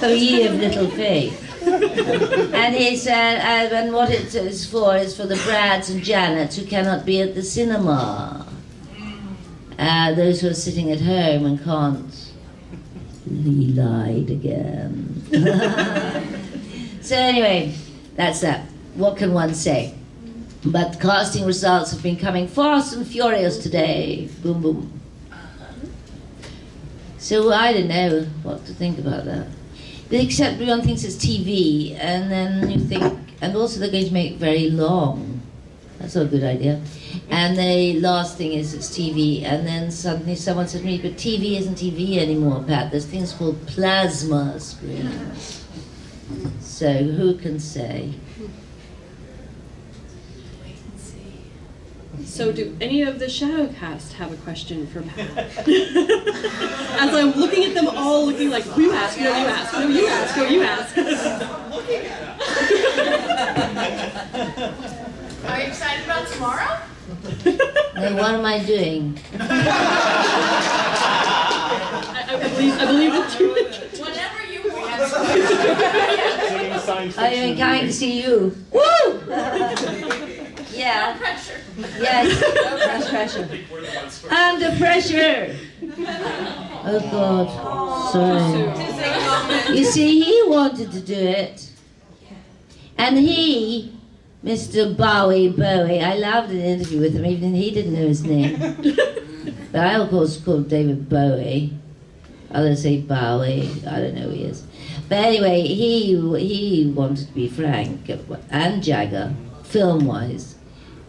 Oh, ye of little faith. And he said, and what it is for the Brads and Janets who cannot be at the cinema. Those who are sitting at home and can't. He lied again. So anyway, that's that. What can one say? But casting results have been coming fast and furious today. Boom, boom. So I don't know what to think about that. Except everyone thinks it's TV, and then you think, and also they're going to make it very long. That's not a good idea. And the last thing is it's TV, and then suddenly someone said to me, but TV isn't TV anymore, Pat. There's things called plasma screens. So who can say? So do any of the shadow cast have a question for Pat? As I'm looking at them all looking like, you ask, no you ask, no you ask, no you ask. Are you excited about tomorrow? Hey, what am I doing? I believe it's true. Whatever you want. I'm coming to see you. Woo! Yeah. No pressure. Yes. No pressure. Under pressure. Oh God. Sorry. You see, he wanted to do it, and he, Mr. Bowie, I loved an interview with him, even he didn't know his name. But I, of course, called David Bowie. Others say Bowie. I don't know who he is. But anyway, he wanted to be Frank and Jagger, film-wise.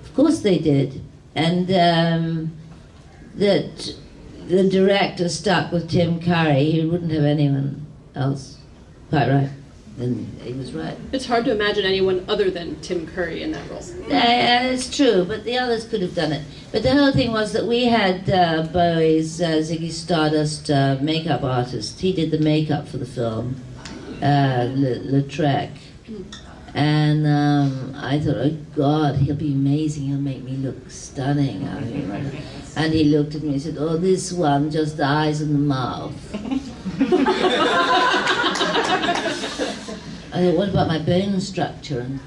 Of course they did. And that the director stuck with Tim Curry. He wouldn't have anyone else. Quite right. And he was right. It's hard to imagine anyone other than Tim Curry in that role. It's true, but the others could have done it. But the whole thing was that we had Bowie's Ziggy Stardust makeup artist. He did the makeup for the film, Lautrec. And I thought, oh God, he'll be amazing. He'll make me look stunning. I mean, and he looked at me and said, oh, this one, just the eyes and the mouth. I thought, what about my bone structure? And,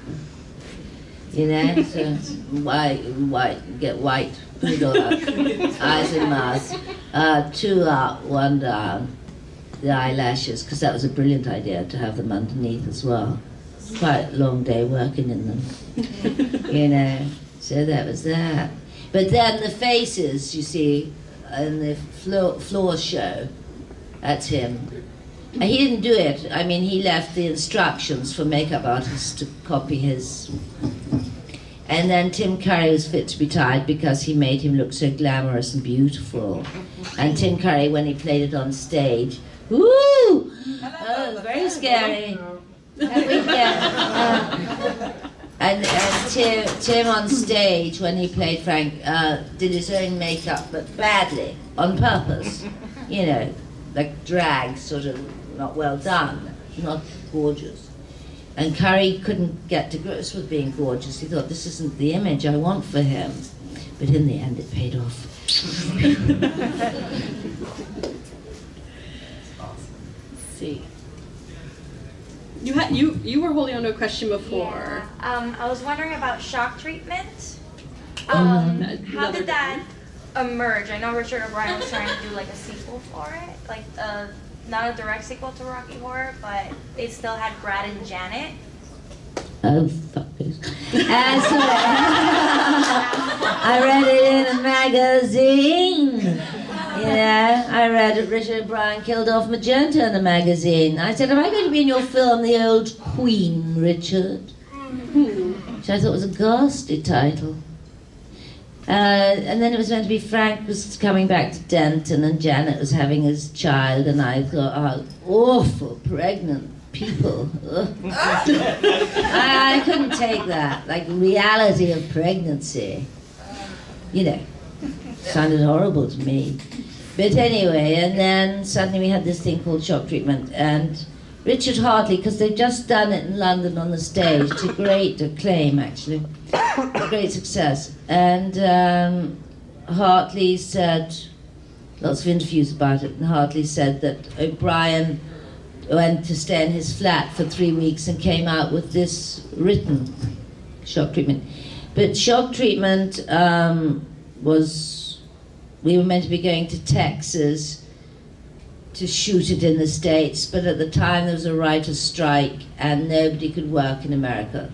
you know, so white, get white, put it all up. Eyes and mouth, 2 up, 1 down. The eyelashes, because that was a brilliant idea to have them underneath as well. Quite a long day working in them, you know. So that was that. But then the faces, you see, in the floor show, that's him. And he didn't do it. I mean, he left the instructions for makeup artists to copy his. And then Tim Curry was fit to be tied because he made him look so glamorous and beautiful. And Tim Curry, when he played it on stage, woo! Oh, it was very scary. And Tim on stage, when he played Frank, did his own makeup, but badly, on purpose. You know, like drag, sort of not well done, not gorgeous. And Curry couldn't get to grips with being gorgeous. He thought, this isn't the image I want for him. But in the end, it paid off. See. You were holding on to a question before. Yeah. I was wondering about shock treatment. How did that emerge? I know Richard O'Brien was trying to do like a sequel for it, like not a direct sequel to Rocky Horror, but it still had Brad and Janet. Oh, fuckers. I read it in a magazine. Yeah, I read that Richard O'Brien killed off Magenta in a magazine. I said, am I going to be in your film, The Old Queen, Richard? Which I thought was a ghastly title. And then it was meant to be Frank was coming back to Denton and Janet was having his child, and I thought, oh, awful pregnant people. I couldn't take that, like reality of pregnancy. You know, sounded horrible to me. But anyway, and then suddenly we had this thing called shock treatment, and Richard Hartley, because they've just done it in London on the stage, to great acclaim actually, great success. And Hartley said, lots of interviews about it, and Hartley said that O'Brien went to stay in his flat for 3 weeks and came out with this written shock treatment. But shock treatment we were meant to be going to Texas to shoot it in the States, but at the time there was a writer's strike and nobody could work in America.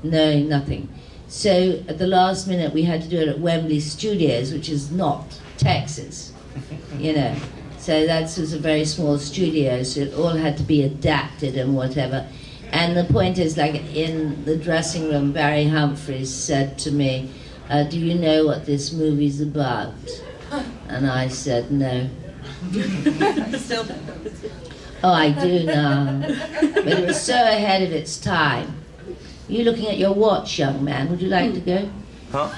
No, nothing. So at the last minute we had to do it at Wembley Studios, which is not Texas, you know. So that was a very small studio, so it all had to be adapted and whatever. And the point is, like in the dressing room, Barry Humphries said to me, do you know what this movie's about? And I said, no. Still. Oh, I do now. But it was so ahead of its time. You're looking at your watch, young man. Would you like to go? Huh?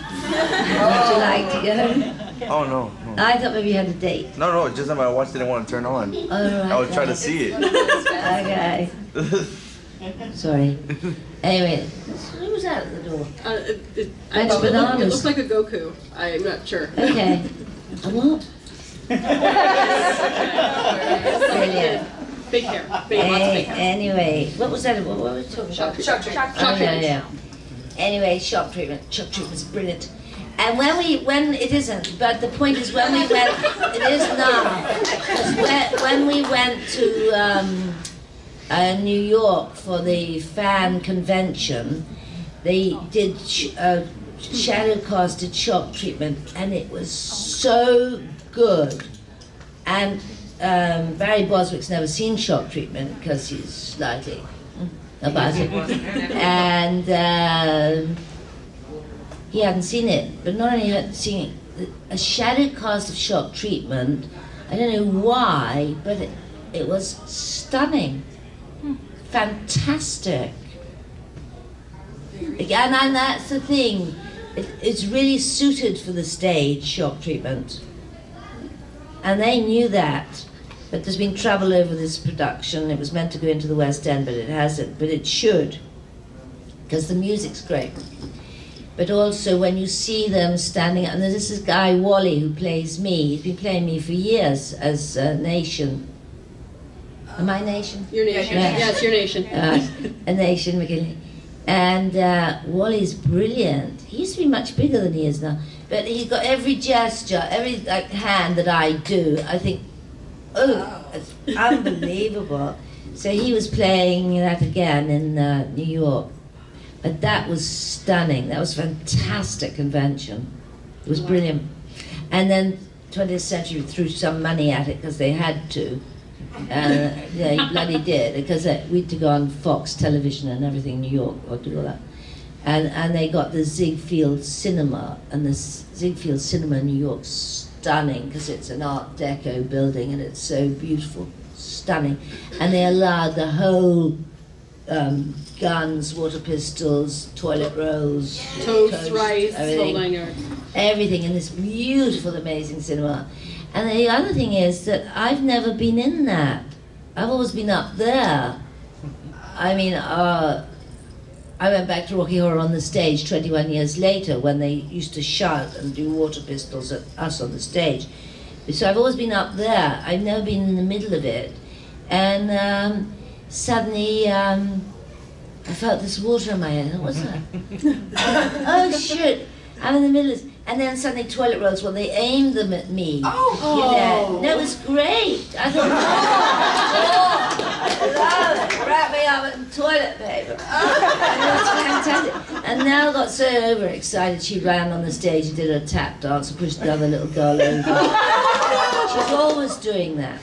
Would you like to go? Oh, no. I thought maybe you had a date. No, just that my watch didn't want to turn on. Oh, right. I was trying to see it. Okay. Sorry. Anyway, who was that at the door? It Bananas. looks like a Goku. I'm not sure. Okay. A what? Brilliant. Big hair. Lots of big hair. Anyway, what was that? What were we talking about? Shock treatment. Oh, yeah. Anyway, shock treatment. Shock treatment's brilliant. And when it isn't, but the point is when we went, it is now. Because when we went to New York for the fan convention, they did shadow casted shock treatment, and it was so good. And Barry Boswick's never seen shock treatment because he's slightly about it, and he hadn't seen it. But not only had seen it, a shadow cast of shock treatment. I don't know why, but it was stunning. fantastic. And that's the thing. It's really suited for the stage, shock treatment. And they knew that. But there's been trouble over this production. It was meant to go into the West End, but it hasn't. But it should, because the music's great. But also when you see them standing, and there's this guy, Wally, who plays me. He's been playing me for years as Nation. Am I Nation? Your Nation. Yeah. Yes, your Nation. A Nation, McKinley. And Wally's brilliant. He used to be much bigger than he is now. But he's got every gesture, every hand that I do. I think, oh, it's unbelievable. So he was playing that again in New York. But that was stunning. That was a fantastic convention. It was brilliant. And then 20th Century threw some money at it because they had to. They bloody did, because we'd to go on Fox Television and everything in New York, or do all that. And they got the Ziegfeld Cinema, and the Ziegfeld Cinema in New York's stunning, because it's an Art Deco building and it's so beautiful, stunning. And they allowed the whole guns, water pistols, toilet rolls, Toast, rice, everything, everything in this beautiful, amazing cinema. And the other thing is that I've never been in that. I've always been up there. I mean, I went back to Rocky Horror on the stage 21 years later when they used to shout and do water pistols at us on the stage. So I've always been up there. I've never been in the middle of it. And suddenly I felt this water in my head. What's that? Oh shit, I'm in the middle of this. And then suddenly toilet rolls, well, they aimed them at me. Oh! You know? No, it was great. I thought, I love it. Wrap me up in toilet paper. It was fantastic. And Nell got so overexcited, she ran on the stage and did her tap dance and pushed the other little girl over. She's always doing that.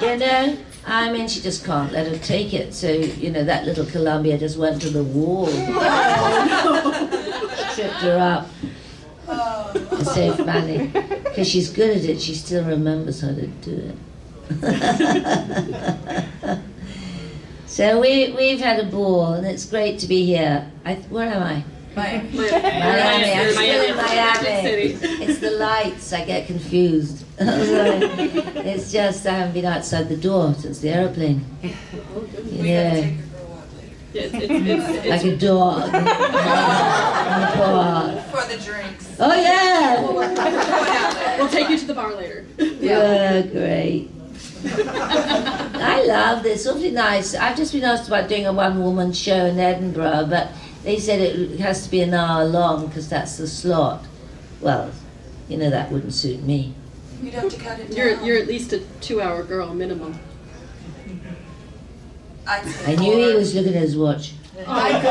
You know? I mean, she just can't let her take it. So, you know, that little Columbia just went to the wall. Tripped her up. It's so funny. Because she's good at it, she still remembers how to do it. So we've had a ball, and it's great to be here. Where am I? Miami. Miami. I'm still in Miami. Miami. It's the lights, I get confused. It's just I haven't been outside the door since the aeroplane. You know. Like a dog in the park. For the drinks. Oh yeah! We'll take you to the bar later. Yeah, great. I love this, awfully nice. I've just been asked about doing a one-woman show in Edinburgh, but they said it has to be an hour long because that's the slot. Well, you know, that wouldn't suit me. You'd have to cut it down. You're at least a 2-hour girl minimum. I knew he was looking at his watch. Claudius,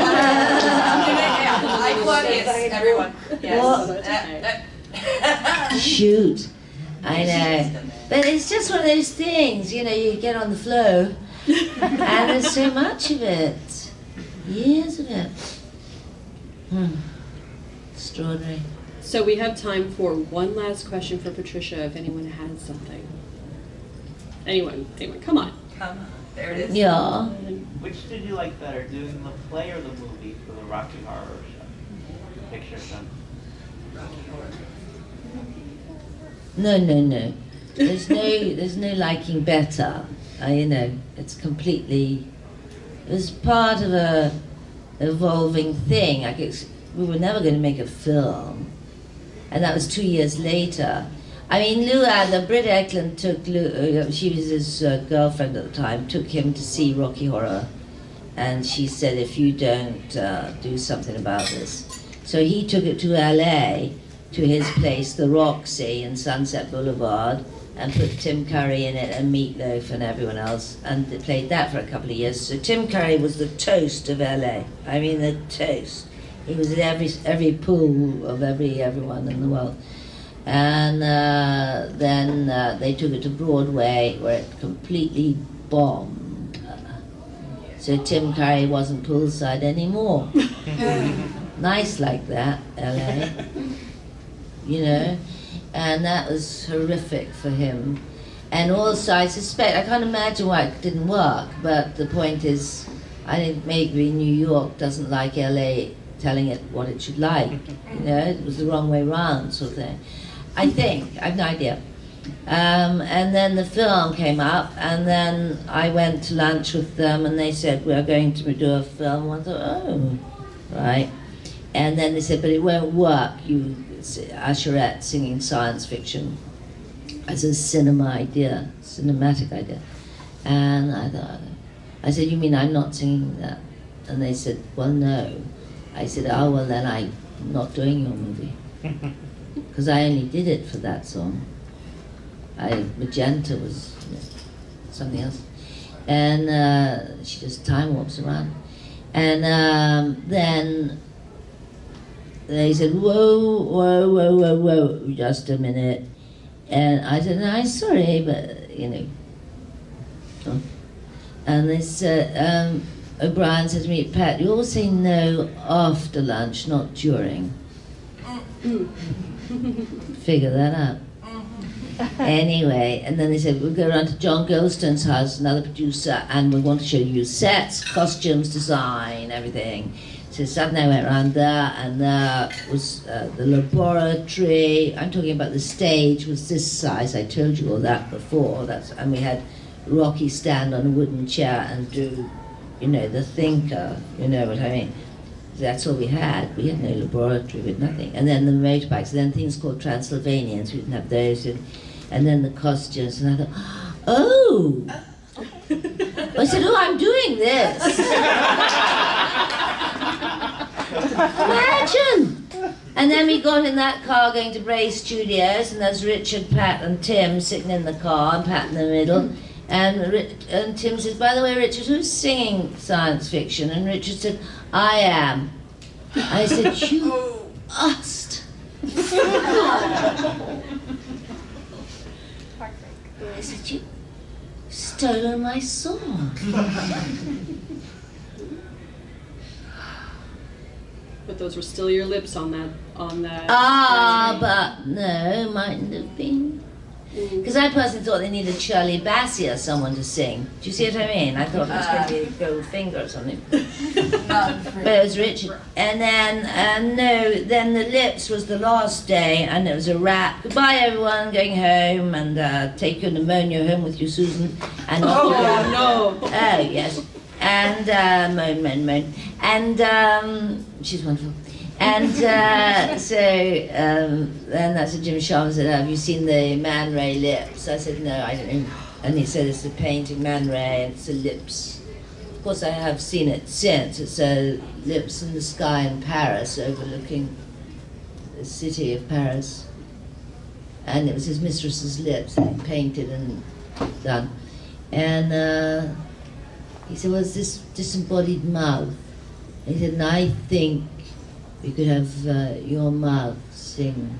everyone. Yes. Shoot. I know. But it's just one of those things, you know, you get on the flow, and there's so much of it. Years of it. Extraordinary. So we have time for one last question for Patricia, if anyone has something. Anyone, come on. Come on. There it is. Yeah. Which did you like better, doing the play or the movie for the Rocky Horror Show? Picture show. Rocky Horror. No. There's no liking better. You know, it's completely. It was part of a evolving thing. We were never going to make a film, and that was 2 years later. I mean, the Britt Eklund took she was his girlfriend at the time, took him to see Rocky Horror, and she said, if you don't do something about this. So he took it to LA, to his place, the Roxy in Sunset Boulevard, and put Tim Curry in it and Meatloaf and everyone else, and they played that for a couple of years. So Tim Curry was the toast of LA. I mean, the toast. He was at every pool of everyone in the world. And then they took it to Broadway, where it completely bombed. So Tim Curry wasn't poolside anymore. Nice like that, LA. You know? And that was horrific for him. And also, I suspect, I can't imagine why it didn't work, but the point is, I think maybe New York doesn't like LA telling it what it should like. You know, it was the wrong way round, sort of thing. I think, I have no idea. And then the film came up, and then I went to lunch with them, and they said, we're going to do a film. I thought, oh, right. And then they said, but it won't work, you usherette singing science fiction as a cinematic idea. And I said, you mean I'm not singing that? And they said, well, no. I said, oh, well, then I'm not doing your movie. Because I only did it for that song. Magenta was something else. And she just time warps around. And then they said, whoa, whoa, whoa, whoa, whoa, just a minute. And I said, no, I'm sorry, but, you know. Oh. And they said, O'Brien said to me, Pat, you always say no after lunch, not during. Figure that out. Anyway, and then they said, we'll go around to John Goldstone's house, another producer, and we want to show you sets, costumes, design, everything. So suddenly I went around there, and there was the laboratory. I'm talking about the stage was this size. I told you all that before. And we had Rocky stand on a wooden chair and do, you know, the thinker. You know what I mean? That's all we had. We had no laboratory, we had nothing. And then the motorbikes, and then things called Transylvanians. We didn't have those. And then the costumes, and I thought, oh. I said, oh, I'm doing this. Imagine! And then we got in that car going to Bray Studios, and there's Richard, Pat, and Tim sitting in the car, and Pat in the middle. And Tim says, by the way, Richard, who's singing science fiction? And Richard said, I am. I said, you must. I said, you've stolen my song. But those were still your lips on that. But no, mightn't have been. Because I personally thought they needed Shirley Bassey or someone to sing. Do you see what I mean? I thought it was going to be Goldfinger or something. But it was Richard. And then, no, then the lips was the last day, and it was a wrap. Goodbye, everyone, going home, and take your pneumonia home with you, Susan. And no. Oh, yes. And moan. And she's wonderful. And then that's what Jim Sharma said, have you seen the Man Ray lips? I said, no, I don't know. And he said, it's a painting, Man Ray, and it's the lips. Of course, I have seen it since. It's lips in the sky in Paris, overlooking the city of Paris. And it was his mistress's lips that he painted and done. And he said, well, it's this disembodied mouth. And he said, and I think you could have your mouth sing.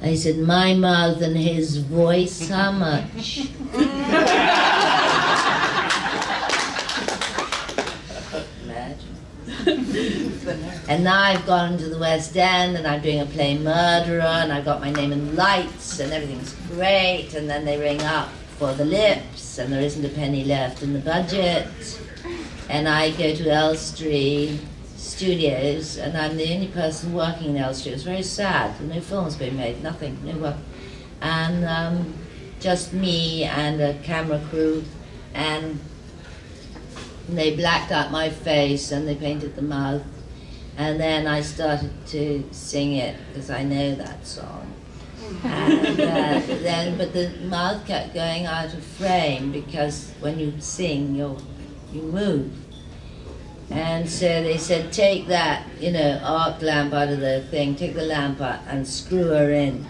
I said, my mouth and his voice, how much? Imagine. And now I've gone to the West End, and I'm doing a play Murderer, and I've got my name in lights, and everything's great, and then they ring up for the lips, and there isn't a penny left in the budget. And I go to Elstree Studios, and I'm the only person working in Elstree. It's very sad. No films being made, nothing, no work. And just me and a camera crew, and they blacked out my face and they painted the mouth. And then I started to sing it, because I know that song. And but the mouth kept going out of frame, because when you sing, you move. And so they said, take that, arc lamp out of the thing, take the lamp out and screw her in.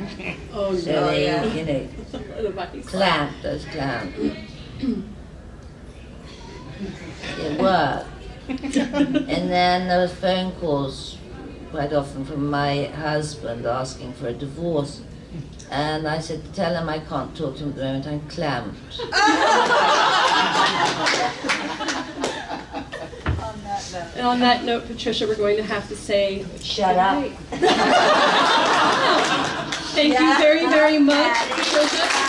Oh, so no, they, clamped those clamps. It worked. And then there was phone calls quite often from my husband asking for a divorce. And I said, tell him I can't talk to him at the moment, I'm clamped. And on that note, Patricia, we're going to have to say shut up. Thank you very, very much, Patricia.